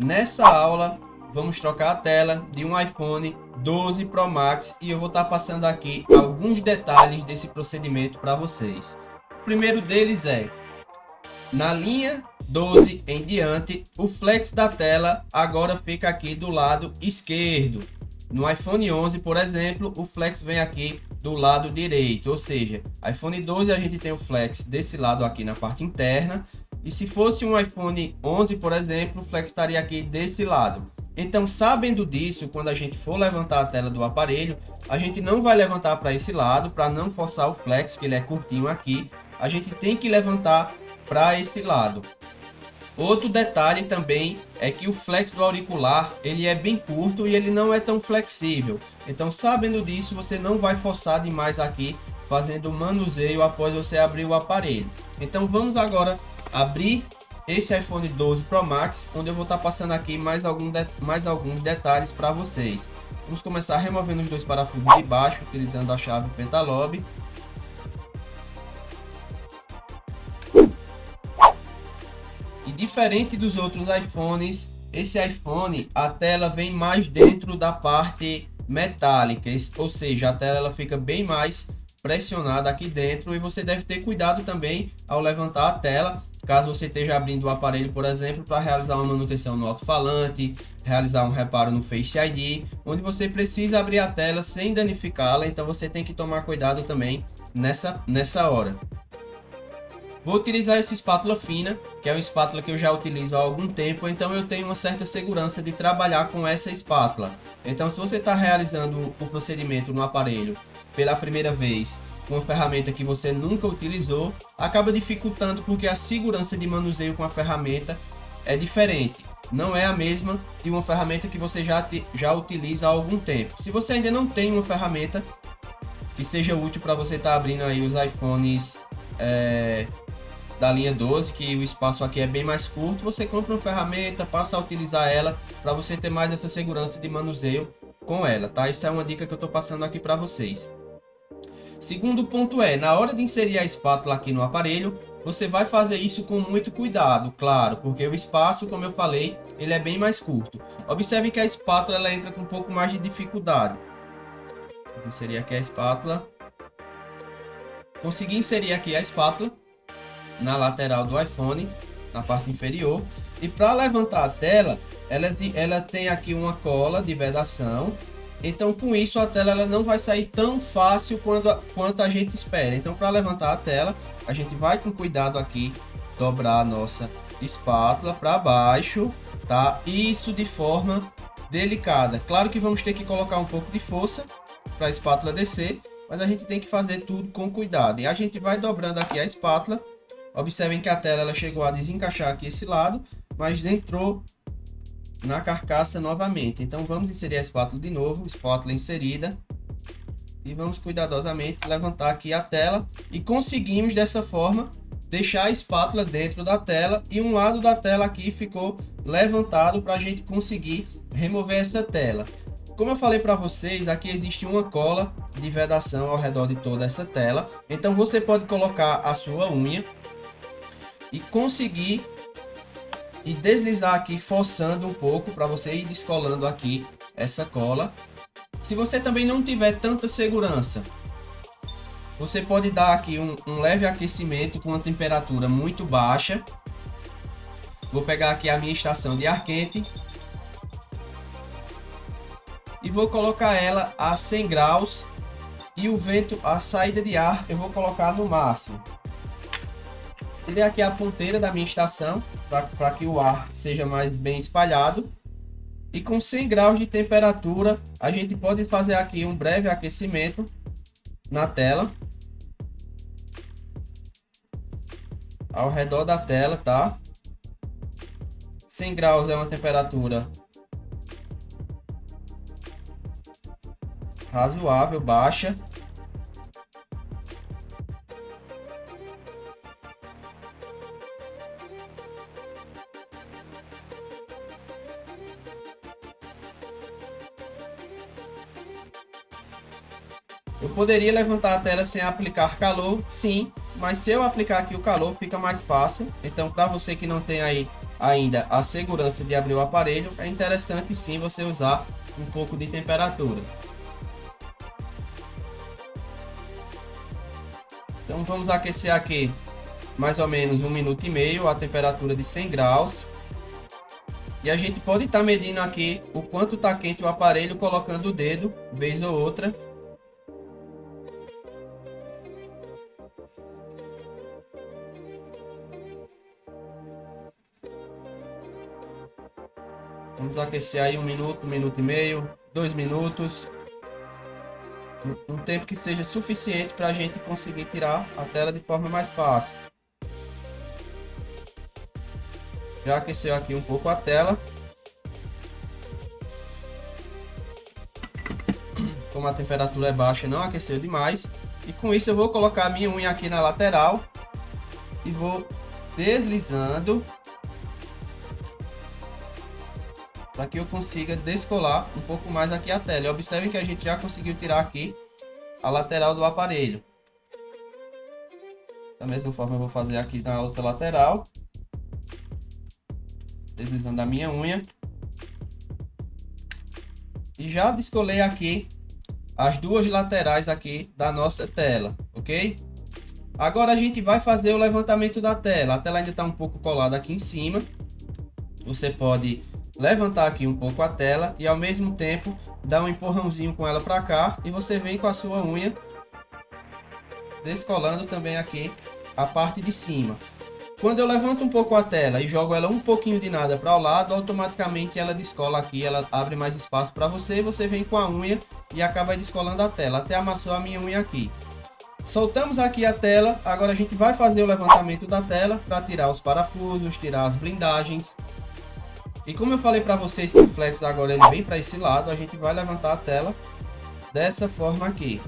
Nessa aula, vamos trocar a tela de um iPhone 12 Pro Max e eu vou estar passando aqui alguns detalhes desse procedimento para vocês. O primeiro deles é, na linha 12 em diante, o flex da tela agora fica aqui do lado esquerdo. No iPhone 11, por exemplo, o flex vem aqui do lado direito, ou seja, iPhone 12 a gente tem o flex desse lado aqui na parte interna, e se fosse um iPhone 11, por exemplo, o flex estaria aqui desse lado. Então, sabendo disso, quando a gente for levantar a tela do aparelho, a gente não vai levantar para esse lado, para não forçar o flex, que ele é curtinho aqui, a gente tem que levantar para esse lado. Outro detalhe também é que o flex do auricular ele é bem curto e ele não é tão flexível. Então, sabendo disso, você não vai forçar demais aqui fazendo o manuseio após você abrir o aparelho. Então, vamos agora abrir esse iPhone 12 Pro Max, onde eu vou estar passando aqui mais alguns detalhes para vocês. Vamos começar removendo os dois parafusos de baixo, utilizando a chave Pentalobe. E diferente dos outros iPhones, esse iPhone, a tela vem mais dentro da parte metálica, ou seja, a tela ela fica bem mais pressionada aqui dentro, e você deve ter cuidado também ao levantar a tela, caso você esteja abrindo o aparelho, por exemplo, para realizar uma manutenção no alto-falante, realizar um reparo no Face ID, onde você precisa abrir a tela sem danificá-la, então você tem que tomar cuidado também nessa hora. Vou utilizar essa espátula fina, que é uma espátula que eu já utilizo há algum tempo, então eu tenho uma certa segurança de trabalhar com essa espátula. Então, se você está realizando o procedimento no aparelho pela primeira vez, com uma ferramenta que você nunca utilizou, acaba dificultando porque a segurança de manuseio com a ferramenta é diferente. Não é a mesma de uma ferramenta que você já utiliza há algum tempo. Se você ainda não tem uma ferramenta que seja útil para você estar abrindo aí os iPhones da linha 12, que o espaço aqui é bem mais curto, você compra uma ferramenta, passa a utilizar ela para você ter mais essa segurança de manuseio com ela, tá? Isso é uma dica que eu estou passando aqui para vocês. Segundo ponto é, na hora de inserir a espátula aqui no aparelho, você vai fazer isso com muito cuidado, claro, porque o espaço, como eu falei, ele é bem mais curto. Observe que a espátula ela entra com um pouco mais de dificuldade. Vou inserir aqui a espátula. Consegui inserir aqui a espátula na lateral do iPhone, na parte inferior, e para levantar a tela, ela tem aqui uma cola de vedação, então com isso a tela ela não vai sair tão fácil quanto a gente espera. Então, para levantar a tela, a gente vai com cuidado aqui dobrar a nossa espátula para baixo, tá? Isso de forma delicada. Claro que vamos ter que colocar um pouco de força para a espátula descer, mas a gente tem que fazer tudo com cuidado. E a gente vai dobrando aqui a espátula. Observem que a tela ela chegou a desencaixar aqui esse lado, mas entrou na carcaça novamente. Então vamos inserir a espátula de novo, espátula inserida. E vamos cuidadosamente levantar aqui a tela. E conseguimos dessa forma deixar a espátula dentro da tela. E um lado da tela aqui ficou levantado para a gente conseguir remover essa tela. Como eu falei para vocês, aqui existe uma cola de vedação ao redor de toda essa tela. Então você pode colocar a sua unha e conseguir e deslizar aqui, forçando um pouco para você ir descolando aqui essa cola. Se você também não tiver tanta segurança, você pode dar aqui um leve aquecimento com uma temperatura muito baixa. Vou pegar aqui a minha estação de ar quente e vou colocar ela a 100 graus, e o vento, a saída de ar, eu vou colocar no máximo. Tirei aqui a ponteira da minha estação para que o ar seja mais bem espalhado. E com 100 graus de temperatura, a gente pode fazer aqui um breve aquecimento na tela, ao redor da tela, tá? 100 graus é uma temperatura razoável, baixa. Eu poderia levantar a tela sem aplicar calor, sim, mas se eu aplicar aqui o calor fica mais fácil. Então, para você que não tem aí ainda a segurança de abrir o aparelho, é interessante sim você usar um pouco de temperatura. Então vamos aquecer aqui mais ou menos 1 minuto e meio a temperatura de 100 graus. E a gente pode estar medindo aqui o quanto está quente o aparelho colocando o dedo, vez ou outra. Vamos aquecer aí 1 minuto, 1 minuto e meio, 2 minutos. Um tempo que seja suficiente para a gente conseguir tirar a tela de forma mais fácil. Já aqueceu aqui um pouco a tela. Como a temperatura é baixa, não aqueceu demais. E com isso eu vou colocar a minha unha aqui na lateral. E vou deslizando, para que eu consiga descolar um pouco mais aqui a tela. E observe que a gente já conseguiu tirar aqui a lateral do aparelho. Da mesma forma eu vou fazer aqui na outra lateral. Deslizando a minha unha. E já descolei aqui as duas laterais aqui da nossa tela, ok? Agora a gente vai fazer o levantamento da tela. A tela ainda está um pouco colada aqui em cima. Você pode levantar aqui um pouco a tela e ao mesmo tempo dar um empurrãozinho com ela para cá. E você vem com a sua unha descolando também aqui a parte de cima. Quando eu levanto um pouco a tela e jogo ela um pouquinho de nada para o lado, automaticamente ela descola aqui, ela abre mais espaço para você e você vem com a unha e acaba descolando a tela, até amassou a minha unha aqui. Soltamos aqui a tela, agora a gente vai fazer o levantamento da tela para tirar os parafusos, tirar as blindagens. E como eu falei para vocês que o flex agora ele vem para esse lado, a gente vai levantar a tela dessa forma aqui.